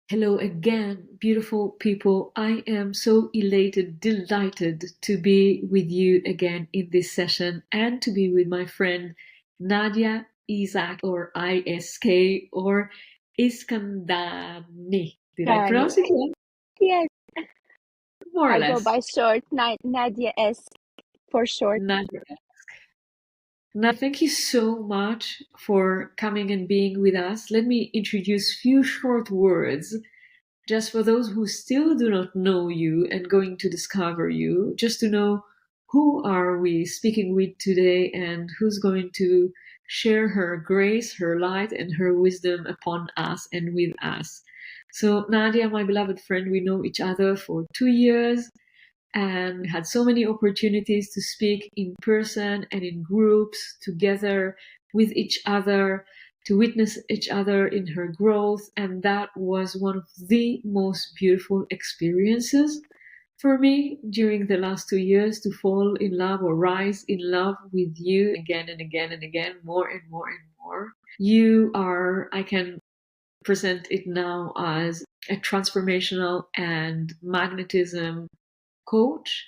Hello again, beautiful people. I am so elated, delighted to be with you again in this session and to be with my friend Nadia Isk or ISK or Iskandani. Did I Dani. pronounce it right? Yes, More or I go less. by short, Nadia Isk for short. Nadia. Now, thank you so much for coming and being with us. Let me introduce few short words just for those who still do not know you and going to discover you, just to know who are we speaking with today and who's going to share her grace, her light, and her wisdom upon us and with us. So Nadia, my beloved friend, we know each other for 2 years and had so many opportunities to speak in person and in groups together with each other, to witness each other in her growth. And that was one of the most beautiful experiences for me during the last 2 years, to fall in love or rise in love with you again and again and again, more and more and more. You are, I can present it now as a transformational and magnetism coach.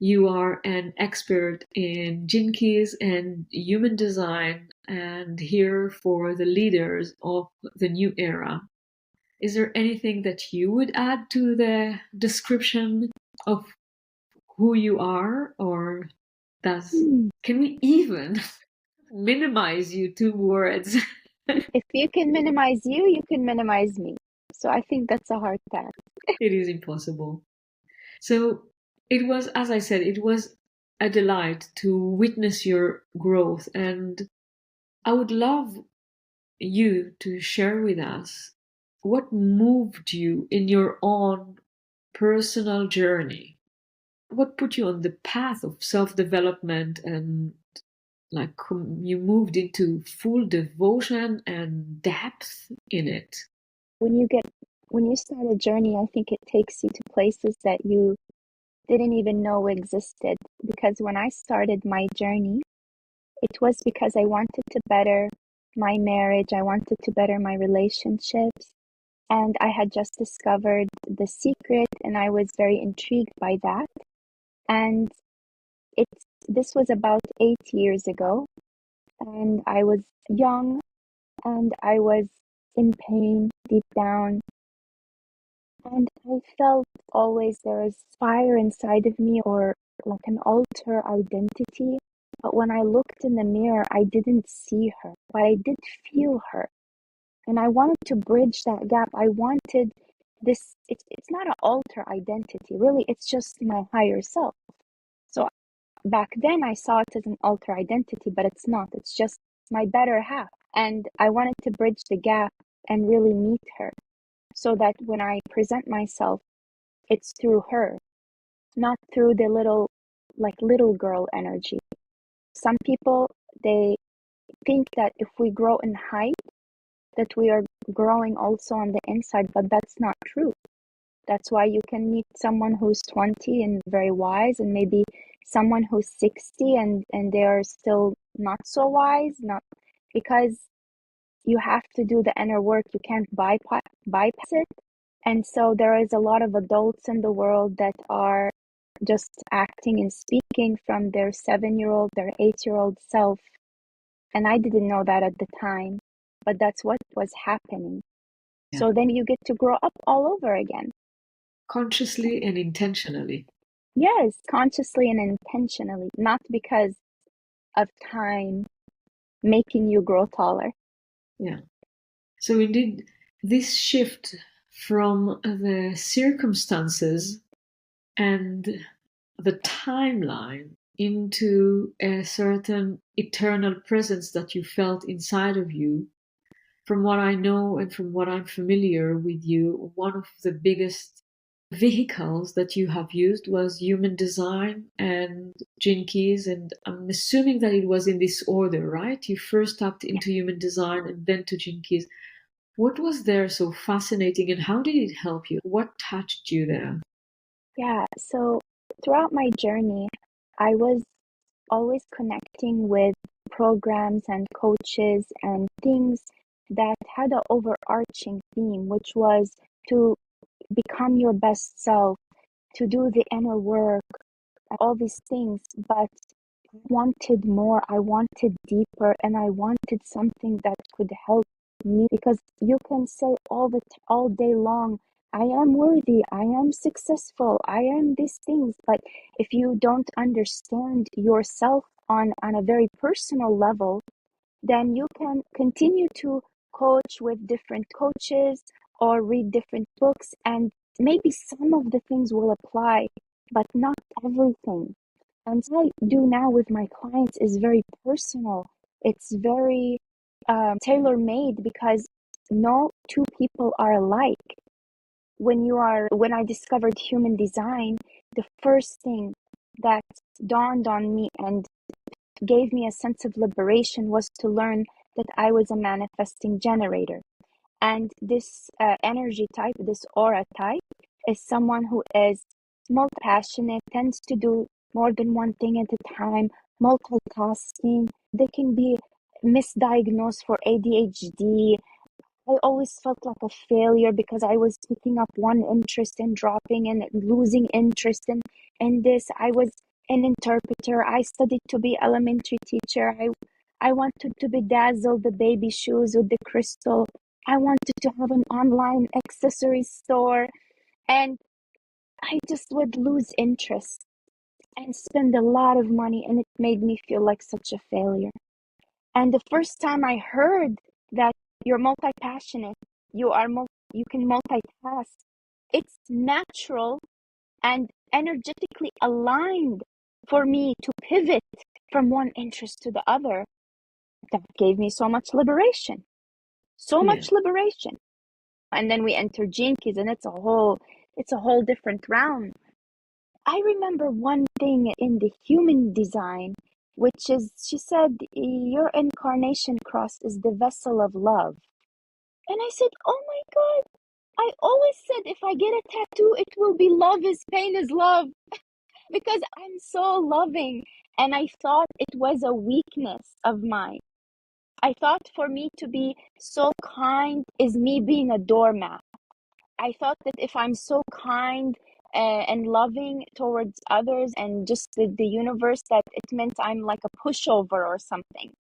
You are an expert in gene keys and human design and here for the leaders of the new era. Is there anything that you would add to the description of who you are, or Hmm. can we even minimize you to words? If you can minimize you can minimize me. So I think that's a hard task. It is impossible. So it was, as I said, it was a delight to witness your growth. And I would love you to share with us what moved you in your own personal journey. What put you on the path of self development and like you moved into full devotion and depth in it? When you start a journey, I think it takes you to places that you didn't even know existed. Because when I started my journey, it was because I wanted to better my marriage, I wanted to better my relationships, and I had just discovered The Secret, and I was very intrigued by that. And this was about 8 years ago, and I was young, and I was in pain deep down, and I felt always there was fire inside of me, or like an alter identity. But when I looked in the mirror, I didn't see her, but I did feel her. And I wanted to bridge that gap. I wanted this, it's not an alter identity, really, it's just my higher self. So back then I saw it as an alter identity, but it's not. It's just my better half. And I wanted to bridge the gap and really meet her, so that when I present myself, it's through her, not through the little girl energy. Some people, they think that if we grow in height, that we are growing also on the inside, but that's not true. That's why you can meet someone who's 20 and very wise, and maybe someone who's 60 and they are still not so wise, not because you have to do the inner work. You can't bypass it. And so there is a lot of adults in the world that are just acting and speaking from their 7-year-old, their 8-year-old self. And I didn't know that at the time, but that's what was happening. Yeah. So then you get to grow up all over again. Consciously and intentionally. Yes, consciously and intentionally, not because of time making you grow taller. Yeah. So indeed, this shift from the circumstances and the timeline into a certain eternal presence that you felt inside of you. From what I know and from what I'm familiar with you, one of the biggest vehicles that you have used was human design and gene keys. And I'm assuming that it was in this order, right? You first tapped into human design and then to gene keys. What was there so fascinating and how did it help you? What touched you there? Yeah, so throughout my journey, I was always connecting with programs and coaches and things that had an overarching theme, which was to become your best self, to do the inner work, all these things, but I wanted more, I wanted deeper, and I wanted something that could help me, because you can say all day long, I am worthy, I am successful, I am these things, but if you don't understand yourself on a very personal level, then you can continue to coach with different coaches or read different books, and maybe some of the things will apply, but not everything. And what I do now with my clients is very personal. It's very tailor-made, because no two people are alike. When I discovered human design, the first thing that dawned on me and gave me a sense of liberation was to learn that I was a manifesting generator. And this energy type, this aura type, is someone who is multi-passionate, tends to do more than one thing at a time, multitasking. They can be misdiagnosed for ADHD. I always felt like a failure because I was picking up one interest and dropping and losing interest in this. I was an interpreter. I studied to be elementary teacher. I wanted to bedazzle the baby shoes with the crystal. I wanted to have an online accessory store, and I just would lose interest and spend a lot of money, and it made me feel like such a failure. And the first time I heard that you're multi-passionate, you can multitask, it's natural and energetically aligned for me to pivot from one interest to the other. That gave me so much liberation. So Yeah. much liberation. And then we enter Gene Keys, and it's a whole different realm. I remember one thing in the human design, which is, she said, your incarnation cross is the vessel of love. And I said, oh my God, I always said if I get a tattoo, it will be love is pain is love, because I'm so loving. And I thought it was a weakness of mine. I thought for me to be so kind is me being a doormat. I thought that if I'm so kind and loving towards others and just the universe, that it meant I'm like a pushover or something.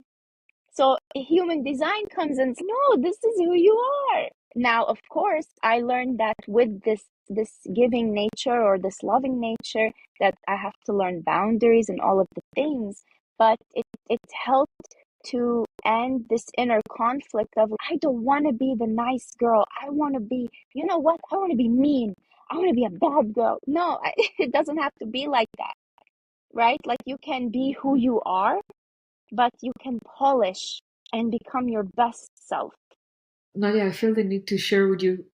So human design comes and says, no, this is who you are. Now, of course, I learned that with this giving nature or this loving nature, that I have to learn boundaries and all of the things. But it helped to end this inner conflict of, I don't want to be the nice girl. I want to be, you know what? I want to be mean. I want to be a bad girl. No, it doesn't have to be like that, right? Like, you can be who you are, but you can polish and become your best self. Nadia, I feel the need to share with you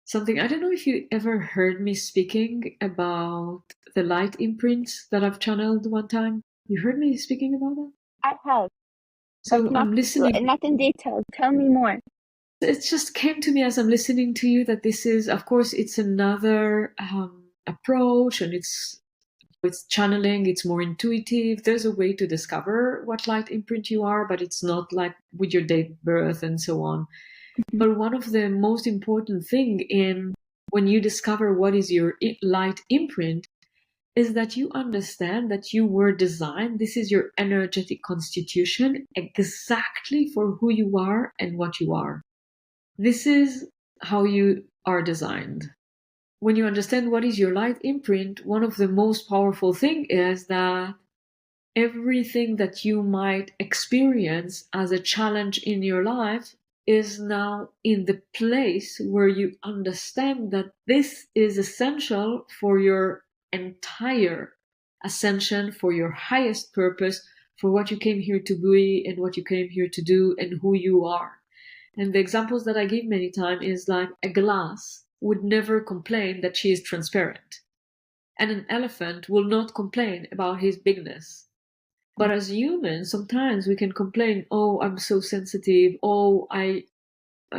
something. I don't know if you ever heard me speaking about the light imprints that I've channeled one time. You heard me speaking about that? I have, but So not I'm listening. not in detail. Tell me more. It just came to me as I'm listening to you that this is, of course, it's another approach, and it's channeling, it's more intuitive. There's a way to discover what light imprint you are, but it's not like with your date of birth and so on. Mhm. But one of the most important thing in when you discover what is your light imprint is that you understand that you were designed, this is your energetic constitution, exactly for who you are and what you are. This is how you are designed. When you understand what is your light imprint, one of the most powerful thing is that everything that you might experience as a challenge in your life is now in the place where you understand that this is essential for your entire ascension, for your highest purpose, for what you came here to be and what you came here to do and who you are. And the examples that I give many times is like a glass would never complain that she is transparent. And an elephant will not complain about his bigness. But as humans, sometimes we can complain, oh, I'm so sensitive, oh,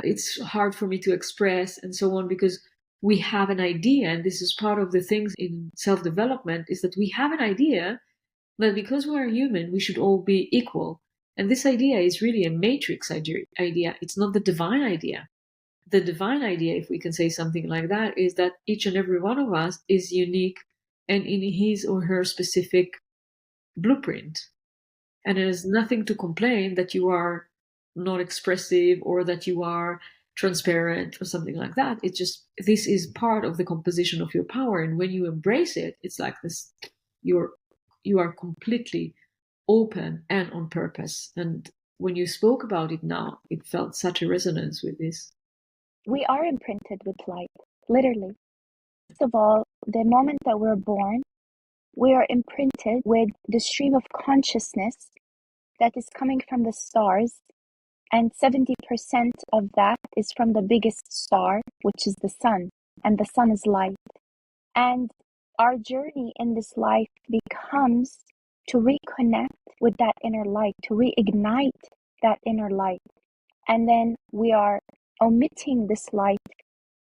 it's hard for me to express, and so on, because we have an idea, and this is part of the things in self-development, is that we have an idea that because we are human, we should all be equal. And this idea is really a matrix idea. It's not the divine idea. the divine idea, if we can say something like that, is that each and every one of us is unique and in his or her specific blueprint. And there's nothing to complain that you are not expressive or that you are transparent or something like that. It's just, this is part of the composition of your power. And when you embrace it, it's like this, you are completely open and on purpose. And when you spoke about it now, it felt such a resonance with this. We are imprinted with light, literally. First of all, the moment that we're born, we are imprinted with the stream of consciousness that is coming from the stars, and 70% of that is from the biggest star, which is the sun, and the sun is light. And our journey in this life becomes to reconnect with that inner light, to reignite that inner light. And then we are omitting this light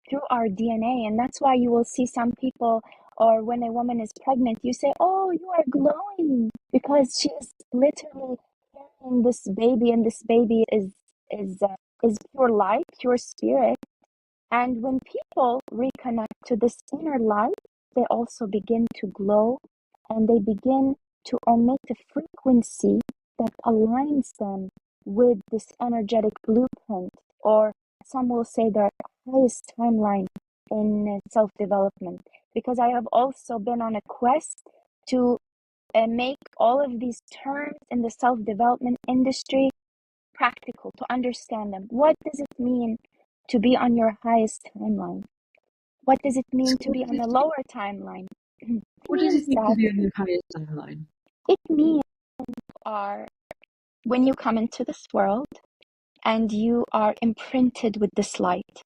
through our DNA. And that's why you will see some people, or when a woman is pregnant, you say, oh, you are glowing, because she is literally carrying this baby, and this baby is pure light, pure spirit. And when people reconnect to this inner light, they also begin to glow, and they begin to emit a frequency that aligns them with this energetic blueprint, or some will say their highest timeline in self-development. Because I have also been on a quest to make all of these terms in the self-development industry practical, to understand them. What does it mean to be on your highest timeline? What does it mean to be on a lower timeline? It What does means it mean to that be on your highest timeline? it means are when you come into this world and you are imprinted with this light.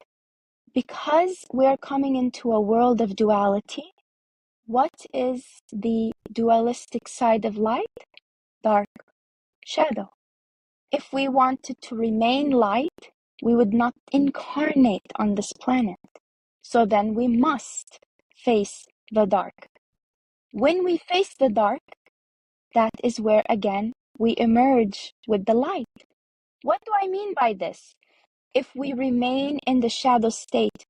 Because we're coming into a world of duality, what is the dualistic side of light? Dark, shadow. If we wanted to remain light, we would not incarnate on this planet. So then we must face the dark. When we face the dark, that is where again we emerge with the light. What do I mean by this? If we remain in the shadow state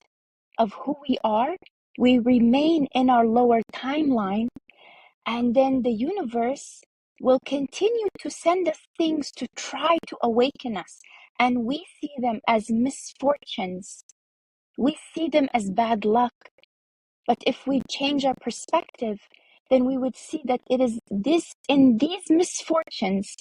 of who we are, we remain in our lower timeline, and then the universe will continue to send us things to try to awaken us. And we see them as misfortunes. We see them as bad luck. But if we change our perspective, then we would see that it is in these misfortunes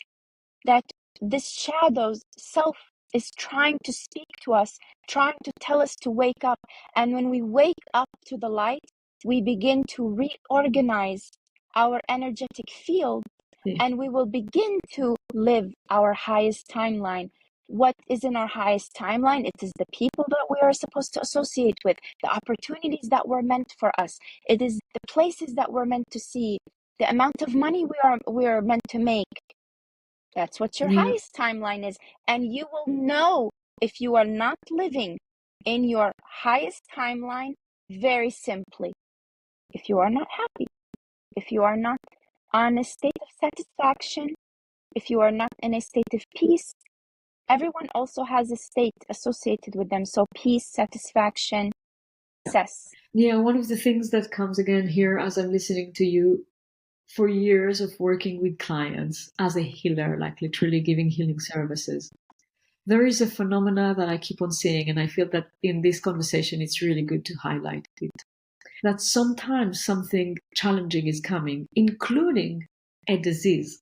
that this shadow's self is trying to speak to us, trying to tell us to wake up. And when we wake up to the light, we begin to reorganize our energetic field, and we will begin to live our highest timeline. What is in our highest timeline? It is the people that we are supposed to associate with, the opportunities that were meant for us. It is the places that we're meant to see, the amount of money we are meant to make. That's what your highest timeline is. And you will know if you are not living in your highest timeline very simply. If you are not happy, if you are not on a state of satisfaction, if you are not in a state of peace, everyone also has a state associated with them. So peace, satisfaction, success. Yeah, one of the things that comes again here as I'm listening to you, for years of working with clients as a healer, like literally giving healing services, there is a phenomena that I keep on seeing, and I feel that in this conversation it's really good to highlight it. That sometimes something challenging is coming, including a disease.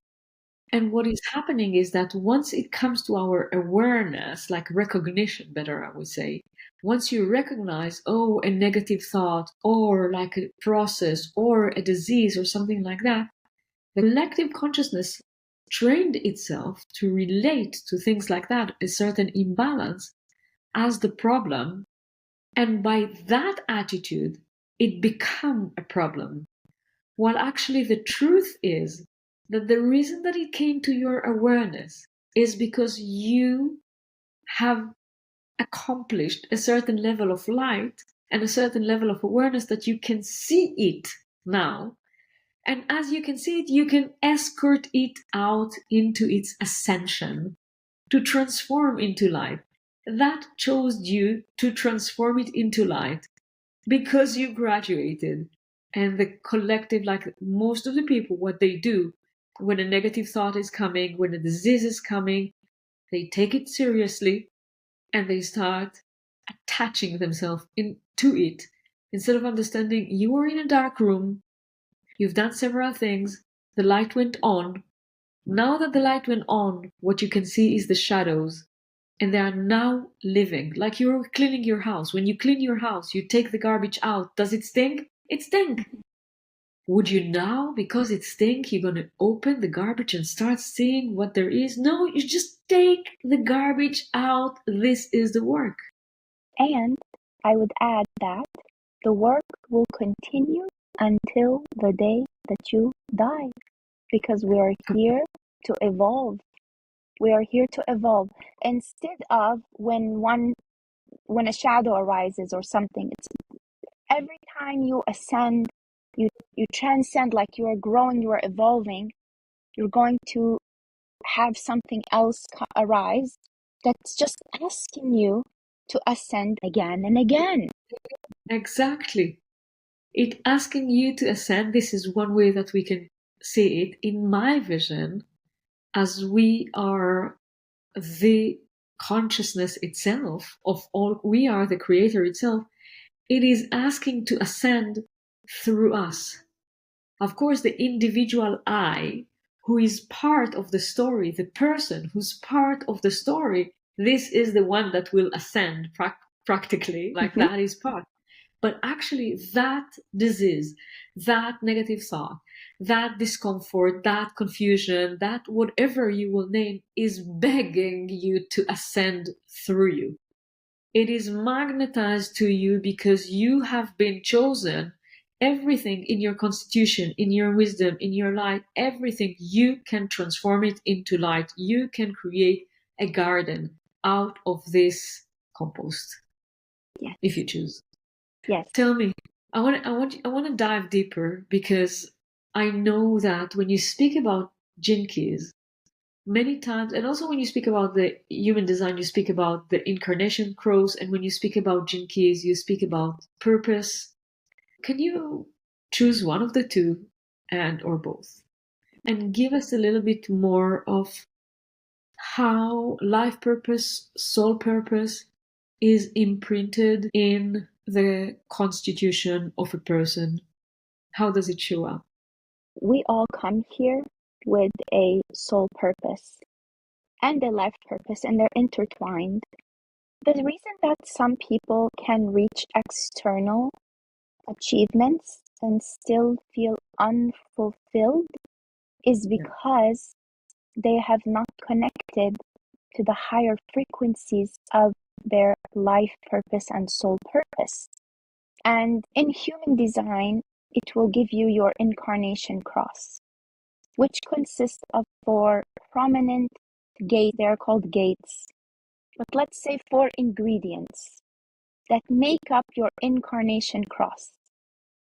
And what is happening is that once it comes to our awareness, like recognition, better I would say, once you recognize, oh, a negative thought or like a process or a disease or something like that, the collective consciousness trained itself to relate to things like that, a certain imbalance, as the problem. And by that attitude, it become a problem. While actually the truth is that the reason that it came to your awareness is because you have accomplished a certain level of light and a certain level of awareness that you can see it now. And as you can see it, you can escort it out into its ascension to transform into light. that chose you to transform it into light because you graduated. And the collective, like most of the people, what they do when a negative thought is coming, when a disease is coming, they take it seriously and they start attaching themselves into it. Instead of understanding you are in a dark room, you've done several things, the light went on. Now that the light went on, what you can see is the shadows. And they are now living. Like you're cleaning your house. When you clean your house, you take the garbage out. Does it stink? It stink. Would you now, because it stink, you're gonna open the garbage and start seeing what there is? No, you just take the garbage out. This is the work. And I would add that the work will continue until the day that you die, because we are here to evolve. We are here to evolve. Instead of when a shadow arises or something, it's every time you ascend, you transcend, like you are growing, you are evolving, you're going to have something else arise that's just asking you to ascend again and again. Exactly. It asking you to ascend, this is one way that we can see it in my vision, as we are the consciousness itself of all, we are the creator itself. It is asking to ascend through us. Of course, the individual I, who is part of the story, the person who's part of the story, this is the one that will ascend practically, like that is part. But actually, that disease, that negative thought, that discomfort, that confusion, that whatever you will name is begging you to ascend through you. It is magnetized to you because you have been chosen. Everything in your constitution, in your wisdom, in your light, everything, you can transform it into light. You can create a garden out of this compost. Yes. If you choose. Yes. Tell me, I want to dive deeper, because I know that when you speak about gene keys, many times, and also when you speak about the human design, you speak about the incarnation cross, and when you speak about gene keys, you speak about purpose. Can you choose one of the two, and or both, and give us a little bit more of how life purpose, soul purpose is imprinted in the constitution of a person? How does it show up? We all come here with a soul purpose and a life purpose, and they're intertwined. The reason that some people can reach external achievements and still feel unfulfilled is because they have not connected to the higher frequencies of their life purpose and soul purpose. And in human design, it will give you your incarnation cross, which consists of 4 prominent gates. They are called gates, but let's say 4 ingredients that make up your incarnation cross.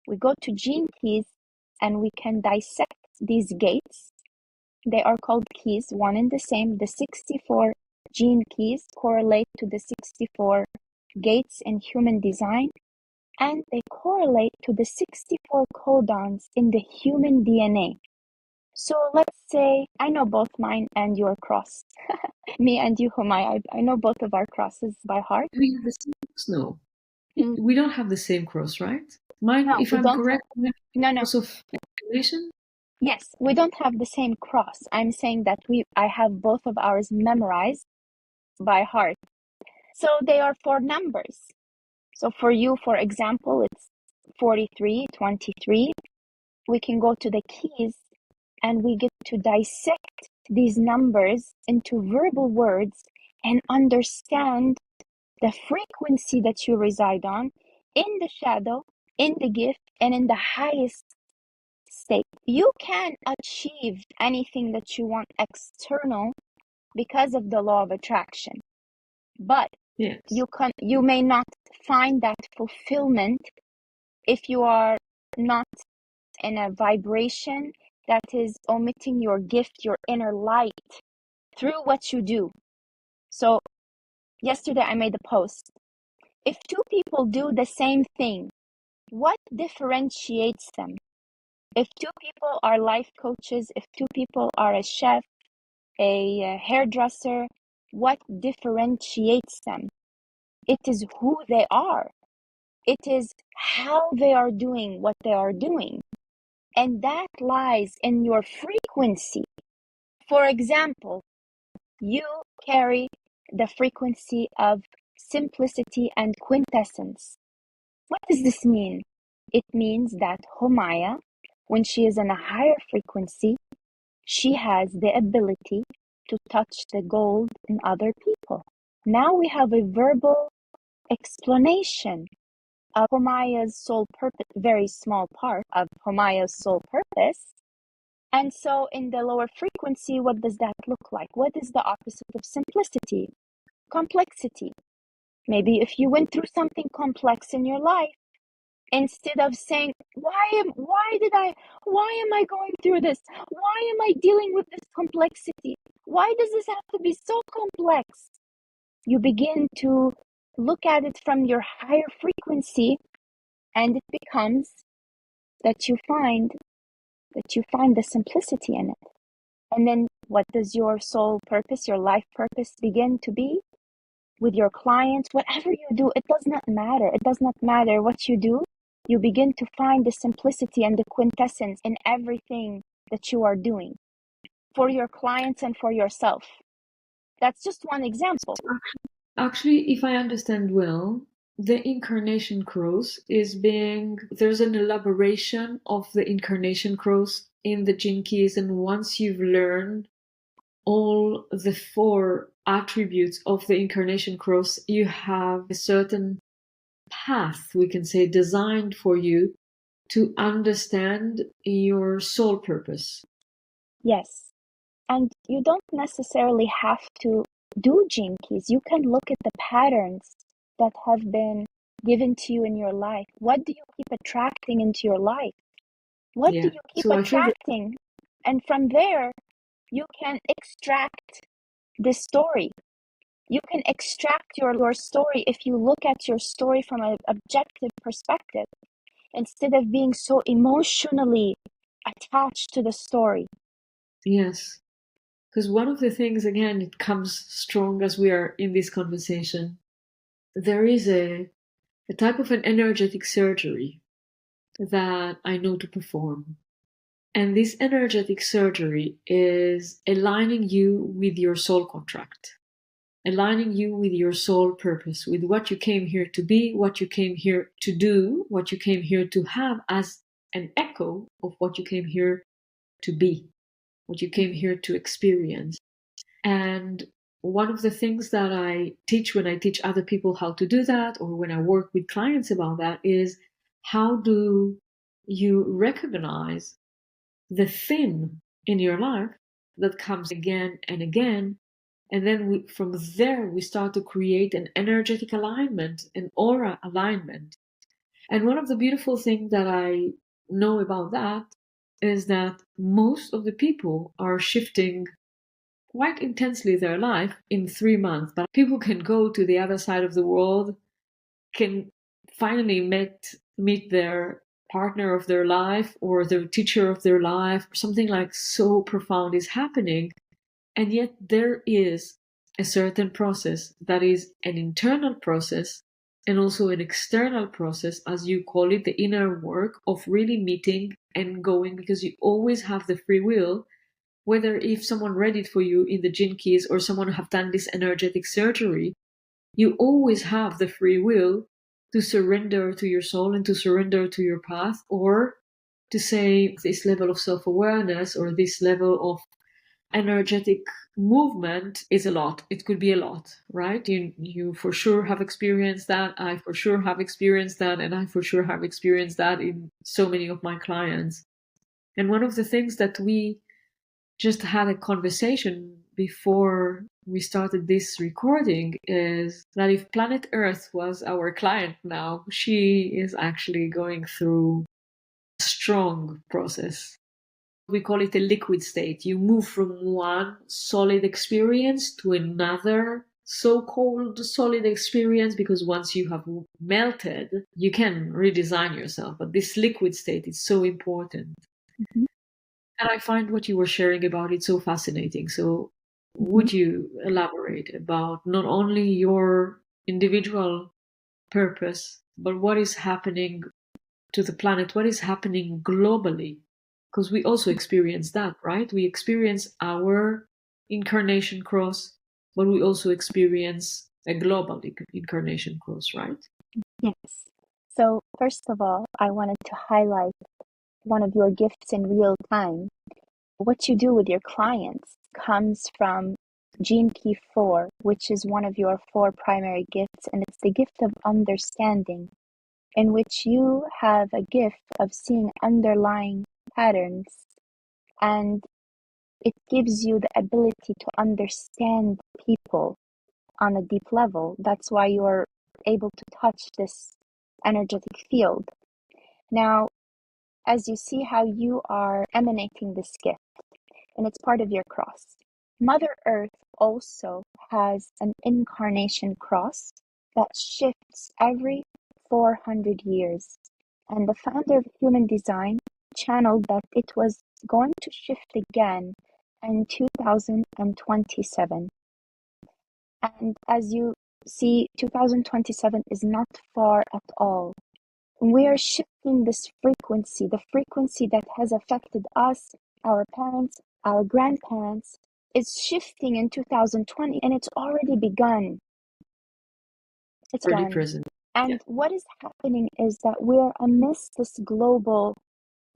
We go to gene keys and we can dissect these gates. They are called keys, one and the same. The 64 gene keys correlate to the 64 gates in human design, and they correlate to the 64 codons in the human DNA. So let's say I know both mine and your cross. Me and you, Homaya, I know both of our crosses by heart. We have the same cross? No. We don't have the same cross, right? Mine, No, if we I'm don't correct, have, no. cross of incarnation? Yes, we don't have the same cross. I'm saying that I have both of ours memorized by heart. So they are 4 numbers. So for you, for example, it's 43, 23. We can go to the keys and we get to dissect these numbers into verbal words and understand the frequency that you reside on in the shadow, in the gift, and in the highest state. You can achieve anything that you want external because of the law of attraction, but Yes. you may not find that fulfillment if you are not in a vibration that is omitting your gift, your inner light through what you do. So Yesterday I made a post. If two people do the same thing, what differentiates them? If two people are life coaches, if two people are a chef, a hairdresser, what differentiates them? It is who they are. It is how they are doing what they are doing. And that lies in your frequency. For example, you carry the frequency of simplicity and quintessence. What does this mean? It means that Homaya, when she is in a higher frequency, she has the ability to touch the gold in other people. Now we have a verbal explanation of Homaya's soul purpose, very small part of Homaya's soul purpose. And so in the lower frequency, what does that look like? What is the opposite of simplicity? Complexity. Maybe if you went through something complex in your life, instead of saying, why am I going through this? Why am I dealing with this complexity? Why does this have to be so complex? You begin to look at it from your higher frequency, and it becomes that you find the simplicity in it. And then what does your soul purpose, your life purpose begin to be? With your clients, whatever you do, it does not matter. It does not matter what you do. You begin to find the simplicity and the quintessence in everything that you are doing for your clients and for yourself. That's just one example. Actually, if I understand well, the incarnation cross there's an elaboration of the incarnation cross in the Gene Keys, and once you've learned all the 4 attributes of the incarnation cross, you have a certain path, we can say, designed for you to understand your soul purpose. Yes. And you don't necessarily have to do Gene Keys. You can look at the patterns that have been given to you in your life. What do you keep attracting into your life? What do you keep attracting? And from there, you can extract the story. You can extract your story if you look at your story from an objective perspective, instead of being so emotionally attached to the story. Yes. Because one of the things, again, it comes strong as we are in this conversation. There is a type of an energetic surgery that I know to perform. And this energetic surgery is aligning you with your soul contract, aligning you with your soul purpose, with what you came here to be, what you came here to do, what you came here to have as an echo of what you came here to be, what you came here to experience. And one of the things that I teach when I teach other people how to do that, or when I work with clients about that, is how do you recognize the thing in your life that comes again and again. And then from there, we start to create an energetic alignment, an aura alignment. And one of the beautiful things that I know about that is that most of the people are shifting quite intensely their life in 3 months. But people can go to the other side of the world, can finally meet their partner of their life or the teacher of their life. Something like so profound is happening. And yet there is a certain process that is an internal process and also an external process, as you call it, the inner work of really meeting and going, because you always have the free will, whether if someone read it for you in the Gene Keys or someone have done this energetic surgery, you always have the free will to surrender to your soul and to surrender to your path, or to say this level of self-awareness or this level of energetic movement is a lot. It could be a lot, right? You for sure have experienced that. I for sure have experienced that. And I for sure have experienced that in so many of my clients. And one of the things that we just had a conversation before we started this recording is that if planet Earth was our client now, she is actually going through a strong process. We call it a liquid state. You move from one solid experience to another so-called solid experience, because once you have melted, you can redesign yourself. But this liquid state is so important. Mm-hmm. And I find what you were sharing about it so fascinating. So Mm-hmm. would you elaborate about not only your individual purpose, but what is happening to the planet, what is happening globally? Because we also experience that, right? We experience our incarnation cross, but we also experience a global incarnation cross, right? Yes. So first of all, I wanted to highlight one of your gifts in real time. What you do with your clients comes from Gene Key 4, which is one of your 4 primary gifts, and it's the gift of understanding, in which you have a gift of seeing underlying patterns, and it gives you the ability to understand people on a deep level. That's why you're able to touch this energetic field. Now, as you see how you are emanating this gift, and it's part of your cross. Mother Earth also has an incarnation cross that shifts every 400 years. And the founder of human design channeled that it was going to shift again in 2027. And as you see, 2027 is not far at all. We are shifting this frequency, the frequency that has affected us, our parents, our grandparents, is shifting in 2020, and it's already begun. It's Already begun. present. Yeah. And what is happening is that we're amidst this global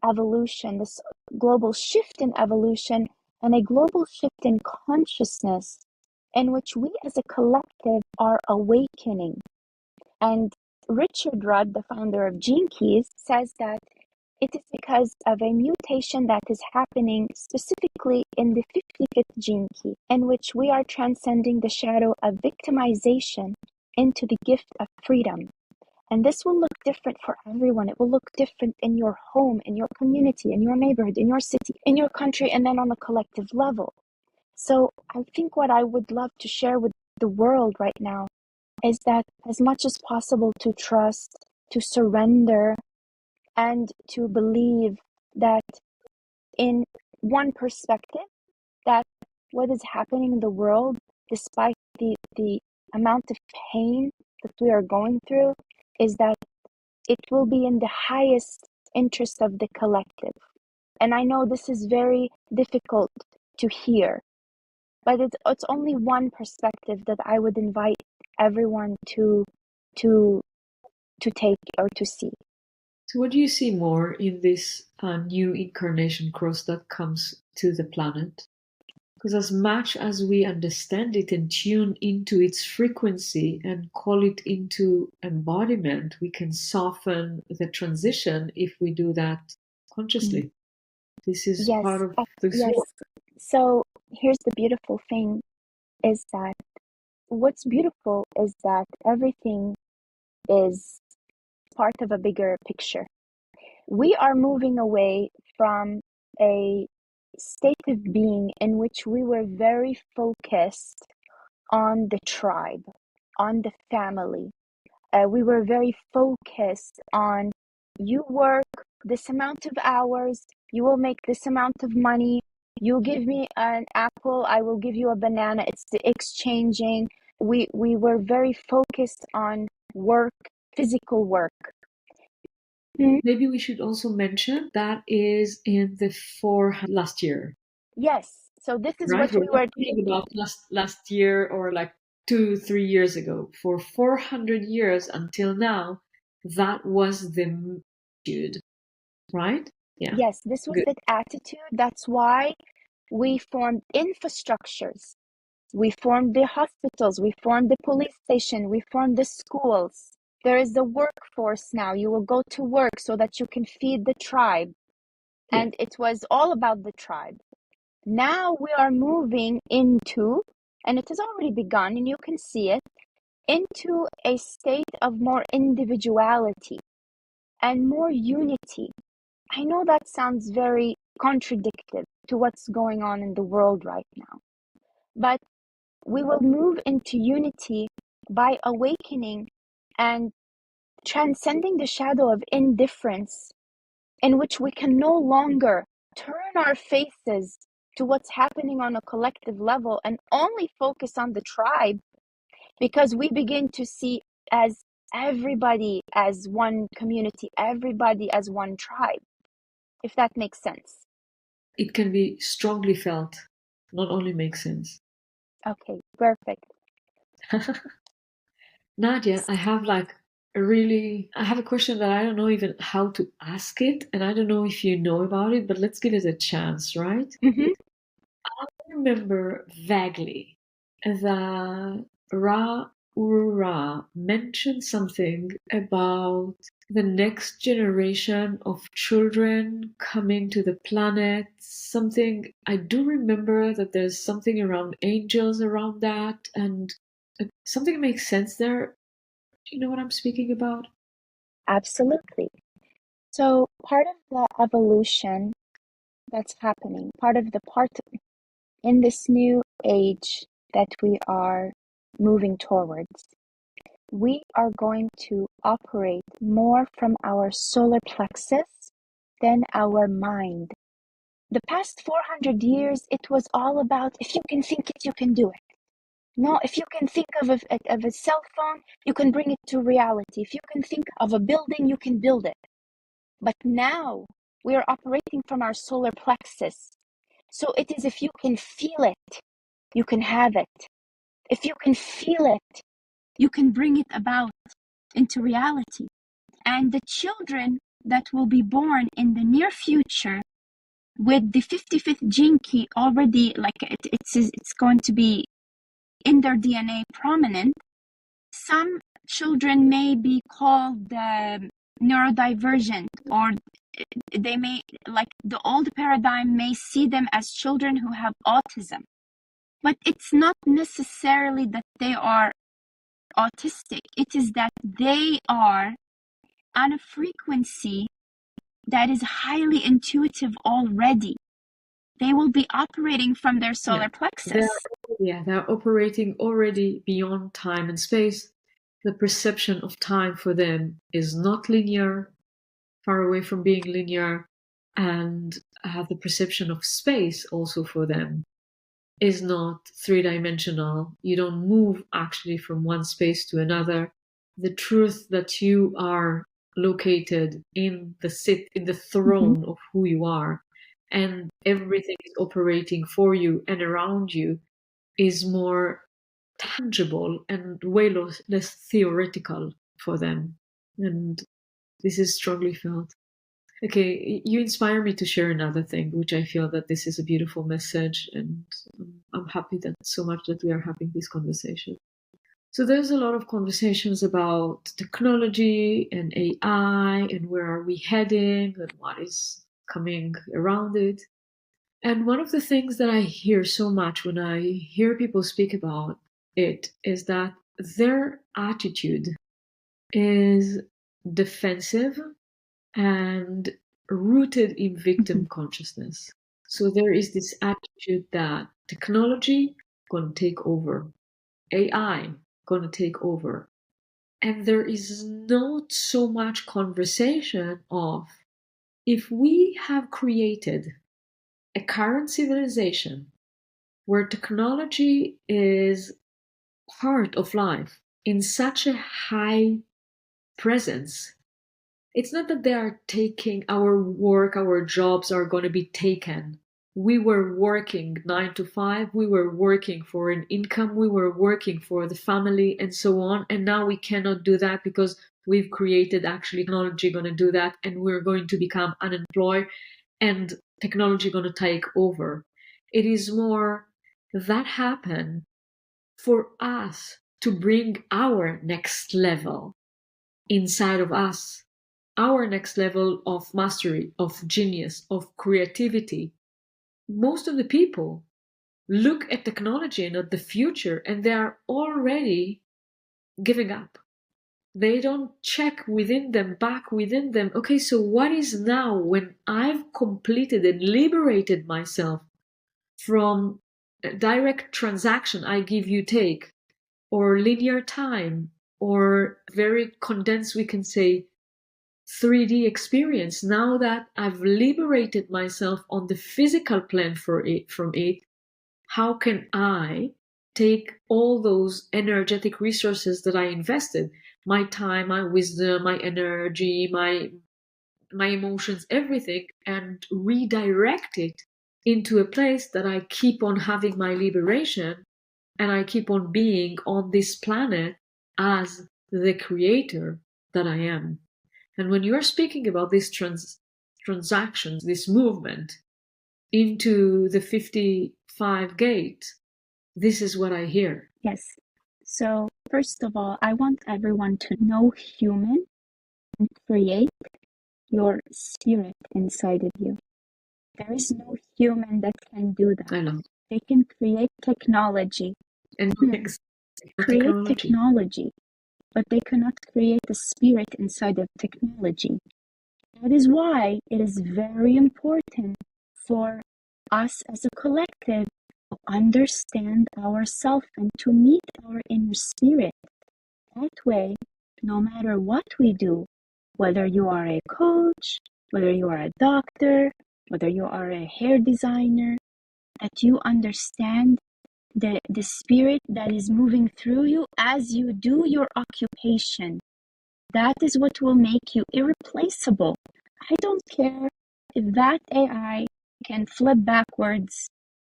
evolution, this global shift in evolution, and a global shift in consciousness in which we as a collective are awakening. And Richard Rudd, the founder of Gene Keys, says that it is because of a mutation that is happening specifically in the 55th gene key, in which we are transcending the shadow of victimization into the gift of freedom. And this will look different for everyone. It will look different in your home, in your community, in your neighborhood, in your city, in your country, and then on a collective level. So I think what I would love to share with the world right now is that as much as possible to trust, to surrender, and to believe that in one perspective, that what is happening in the world, despite the amount of pain that we are going through, is that it will be in the highest interest of the collective. And I know this is very difficult to hear, but it's only one perspective that I would invite everyone to take or to see. So what do you see more in this new incarnation cross that comes to the planet? Because as much as we understand it and tune into its frequency and call it into embodiment, we can soften the transition if we do that consciously. This is part Yes, of this yes. work. So here's the beautiful thing is that what's beautiful is that everything is part of a bigger picture. We are moving away from a state of being in which we were very focused on the tribe, on the family. We were very focused on you work this amount of hours, you will make this amount of money, you give me an apple, I will give you a banana. It's the exchanging. We were very focused on work, physical work. Maybe we should also mention that is in the 400 last year. Yes. So this is Right? what We're we not were. talking about last year or like 2-3 years ago. For 400 years until now, that was the attitude, right? Yeah. Yes, this was Good. the attitude. That's why we formed infrastructures. We formed the hospitals. We formed the police station. We formed the schools. There is the workforce now. You will go to work so that you can feed the tribe. Yeah. And it was all about the tribe. Now we are moving into, and it has already begun, and you can see it, into a state of more individuality and more unity. I know that sounds very contradictory to what's going on in the world right now, but we will move into unity by awakening and transcending the shadow of indifference, in which we can no longer turn our faces to what's happening on a collective level and only focus on the tribe, because we begin to see as everybody as one community, everybody as one tribe, if that makes sense. It can be strongly felt, not only makes sense. Okay, perfect. Nadia, I have a question that I don't know even how to ask it, and I don't know if you know about it, but let's give it a chance, right? Mm-hmm. I remember vaguely that Ra Ura mentioned something about the next generation of children coming to the planet. Something I do remember that there's something around angels around that, and something makes sense there. Do you know what I'm speaking about? Absolutely. So part of the evolution that's happening, part in this new age that we are moving towards, we are going to operate more from our solar plexus than our mind. The past 400 years, it was all about if you can think it, you can do it. No, if you can think of a cell phone, you can bring it to reality. If you can think of a building, you can build it. But now we are operating from our solar plexus. So it is if you can feel it, you can have it. If you can feel it, you can bring it about into reality. And the children that will be born in the near future with the 55th gene key already, like it's going to be in their DNA prominent, some children may be called neurodivergent, or they may, like the old paradigm may see them as children who have autism. But it's not necessarily that they are autistic. It is that they are on a frequency that is highly intuitive already. They will be operating from their solar plexus. They're operating already beyond time and space. The perception of time for them is not linear, far away from being linear, and the perception of space also for them is not three-dimensional. You don't move actually from one space to another. The truth that you are located in the throne of who you are, and everything is operating for you and around you, is more tangible and way less theoretical for them. And this is strongly felt. Okay, you inspire me to share another thing, which I feel that this is a beautiful message, and I'm happy that so much that we are having this conversation. So there's a lot of conversations about technology and AI and where are we heading and what is coming around it. And one of the things that I hear so much when I hear people speak about it is that their attitude is defensive and rooted in victim consciousness. So there is this attitude that technology gonna take over, AI gonna take over. And there is not so much conversation of if we have created a current civilization where technology is part of life in such a high presence. It's not that they are taking our work, our jobs are going to be taken. We were working 9 to 5, we were working for an income, we were working for the family and so on. And now we cannot do that because we've created actually technology going to do that, and we're going to become unemployed and technology going to take over. It is more that happen for us to bring our next level inside of us, our next level of mastery, of genius, of creativity. Most of the people look at technology and at the future and they are already giving up. They don't check within them, back within them. Okay, so what is now when I've completed and liberated myself from direct transaction, I give, you take, or linear time, or very condensed, we can say, 3D experience. Now that I've liberated myself on the physical plane from it, how can I take all those energetic resources that I invested, my time, my wisdom, my energy, my emotions, everything, and redirect it into a place that I keep on having my liberation, and I keep on being on this planet as the creator that I am. And when you're speaking about these transactions, this movement into the 55 gate, this is what I hear. Yes. So, first of all, I want everyone to know human and create your spirit inside of you. There is no human that can do that. I love it. They can create technology. And Create technology, but they cannot create the spirit inside of technology. That is why it is very important for us as a collective to understand ourselves and to meet our inner spirit. That way, no matter what we do, whether you are a coach, whether you are a doctor, whether you are a hair designer, that you understand the spirit that is moving through you as you do your occupation. That is what will make you irreplaceable. I don't care if that AI can flip backwards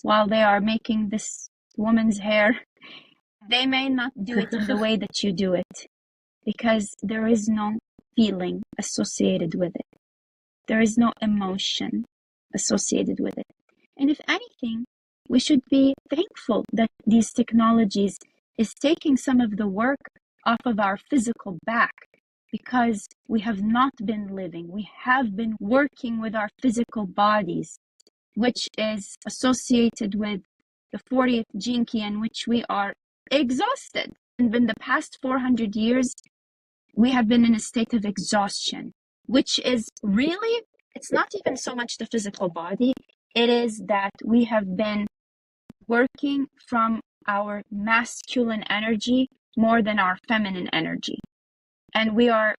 while they are making this woman's hair. They may not do it in the way that you do it, because there is no feeling associated with it. There is no emotion associated with it. And if anything, we should be thankful that these technologies is taking some of the work off of our physical back, because we have not been living. We have been working with our physical bodies, which is associated with the 40th gene key, in which we are exhausted. And in the past 400 years, we have been in a state of exhaustion, which is really, it's not even so much the physical body. It is that we have been working from our masculine energy more than our feminine energy. And we are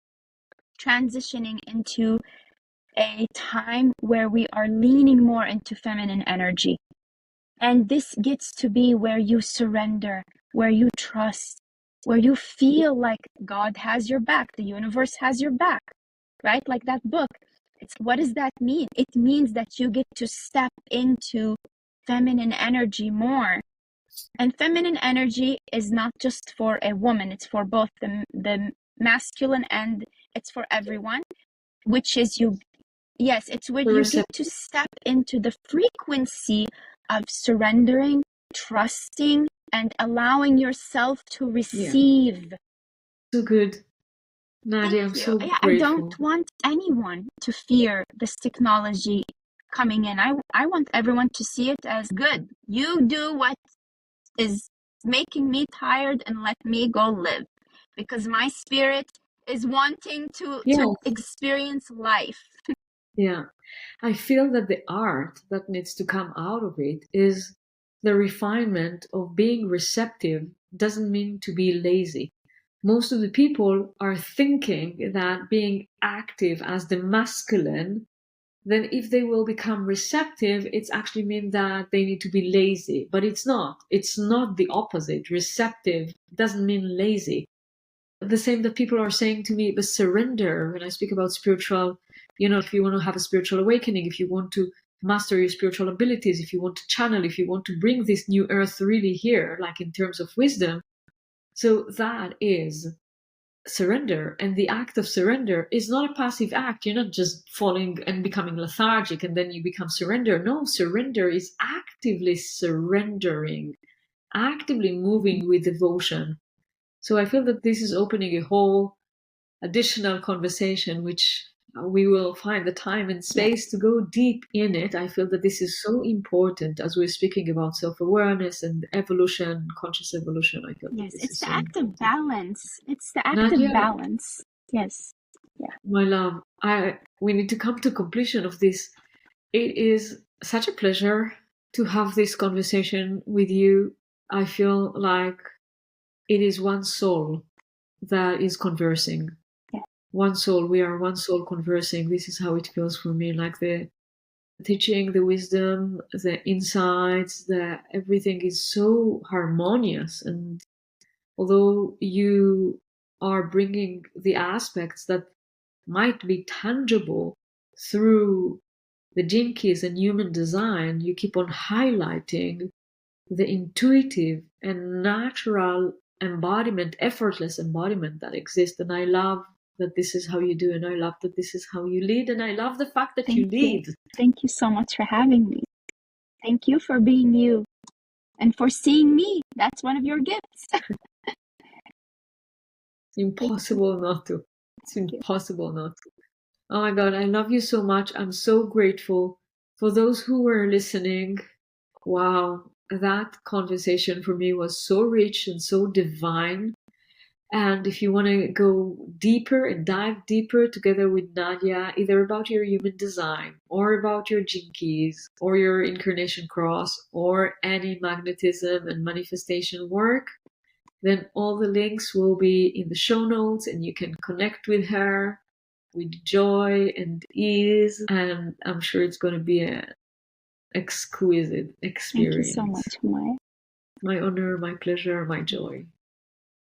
transitioning into a time where we are leaning more into feminine energy. And this gets to be where you surrender, where you trust, where you feel like God has your back, the universe has your back, right? Like that book. What does that mean? It means that you get to step into feminine energy more. And feminine energy is not just for a woman, it's for both the masculine, and it's for everyone, which is you. Yes, it's where you get to step into the frequency of surrendering, trusting, and allowing yourself to receive. So good. Nadia, I'm so grateful. I don't want anyone to fear this technology coming in. I want everyone to see it as good. You do what is making me tired and let me go live, because my spirit is wanting to experience life. Yeah. I feel that the art that needs to come out of it is the refinement of being receptive. Doesn't mean to be lazy. Most of the people are thinking that being active as the masculine, then if they will become receptive, it's actually mean that they need to be lazy. But it's not. It's not the opposite. Receptive doesn't mean lazy. The same that people are saying to me, but surrender, when I speak about spiritual, if you want to have a spiritual awakening, if you want to master your spiritual abilities, if you want to channel, if you want to bring this new earth really here, like in terms of wisdom. So that is surrender. And the act of surrender is not a passive act. You're not just falling and becoming lethargic and then you become surrender. No, surrender is actively surrendering, actively moving with devotion. So I feel that this is opening a whole additional conversation, which we will find the time and space to go deep in it. I feel that this is so important as we're speaking about self-awareness and evolution, conscious evolution. I feel yes, that it's the act of balance. It's the act Nadia, of balance. Yes. Yeah. My love, we need to come to completion of this. It is such a pleasure to have this conversation with you. I feel like it is one soul that is conversing. Yeah. One soul. We are one soul conversing. This is how it feels for me. Like the teaching, the wisdom, the insights, the everything is so harmonious. And although you are bringing the aspects that might be tangible through the gene keys and human design, you keep on highlighting the intuitive and natural embodiment, effortless embodiment that exists. And I love that this is how you do, and I love that this is how you lead, and I love the fact that you lead. Thank you so much for having me. Thank you for being you and for seeing me. That's one of your gifts. Impossible not to. It's impossible not to. Oh my God, I love you so much. I'm so grateful for those who were listening. Wow, that conversation for me was so rich and so divine. And if you want to go deeper and dive deeper together with Nadia, either about your human design or about your gene keys or your incarnation cross or any magnetism and manifestation work, then all the links will be in the show notes and you can connect with her with joy and ease. And I'm sure it's going to be an exquisite experience. Thank you so much, Homaya. My honor, my pleasure, my joy.